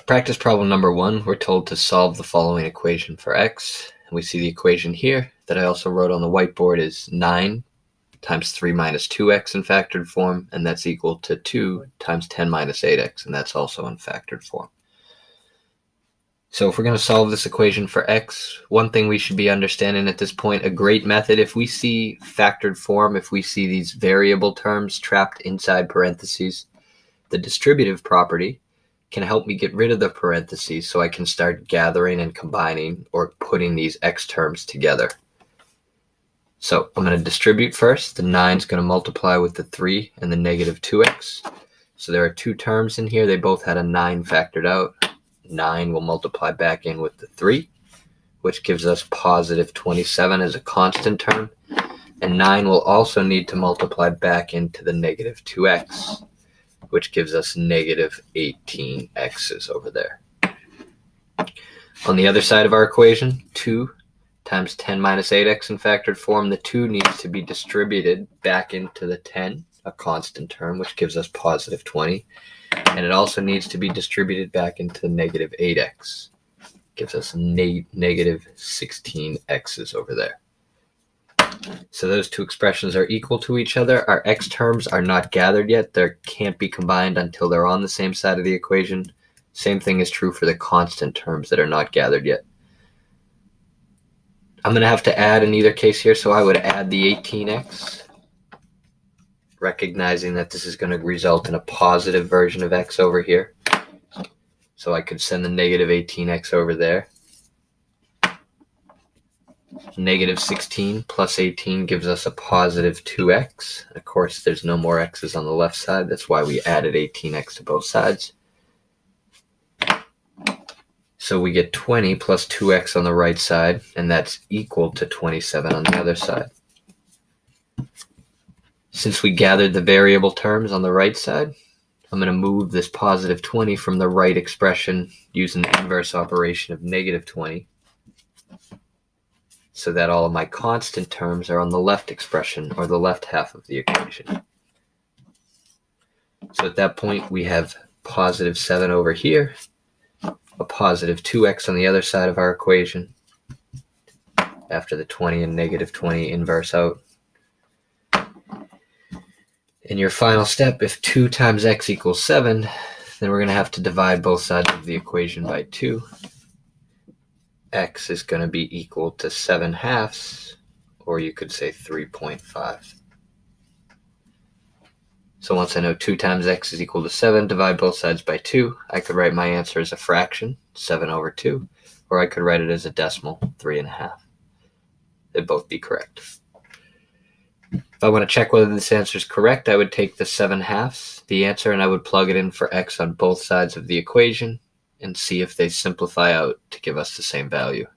Practice problem number 1, we're told to solve the following equation for x. And we see the equation here that I also wrote on the whiteboard is 9 times 3 minus 2x in factored form, and that's equal to 2 times 10 minus 8x, and that's also in factored form. So if we're going to solve this equation for x, one thing we should be understanding at this point, a great method, if we see factored form, if we see these variable terms trapped inside parentheses, the distributive property can help me get rid of the parentheses so I can start gathering and combining or putting these x terms together. So I'm going to distribute first. The 9 is going to multiply with the 3 and the negative 2x. So there are two terms in here. They both had a 9 factored out. 9 will multiply back in with the 3, which gives us positive 27 as a constant term. And 9 will also need to multiply back into the negative 2x, which gives us negative 18x's over there. On the other side of our equation, 2 times 10 minus 8x in factored form, the 2 needs to be distributed back into the 10, a constant term, which gives us positive 20. And it also needs to be distributed back into the negative 8x. Gives us negative 16x's over there. So those two expressions are equal to each other. Our x terms are not gathered yet. They can't be combined until they're on the same side of the equation. Same thing is true for the constant terms that are not gathered yet. I'm going to have to add in either case here, so I would add the 18x, recognizing that this is going to result in a positive version of x over here. So I could send the negative 18x over there. Negative 16 plus 18 gives us a positive 2x. Of course, there's no more x's on the left side. That's why we added 18x to both sides. So we get 20 plus 2x on the right side, and that's equal to 27 on the other side. Since we gathered the variable terms on the right side, I'm going to move this positive 20 from the right expression using the inverse operation of negative 20, so that all of my constant terms are on the left expression, or the left half of the equation. So at that point, we have positive 7 over here, a positive 2x on the other side of our equation, after the 20 and negative 20 inverse out. In your final step, if 2 times x equals 7, then we're going to have to divide both sides of the equation by 2. X is going to be equal to 7/2, or you could say 3.5. So once I know 2 times x is equal to 7, divide both sides by 2, I could write my answer as a fraction, 7 over 2, or I could write it as a decimal, 3.5. They'd both be correct. If I want to check whether this answer is correct, I would take the 7/2, the answer, and I would plug it in for x on both sides of the equation and see if they simplify out to give us the same value.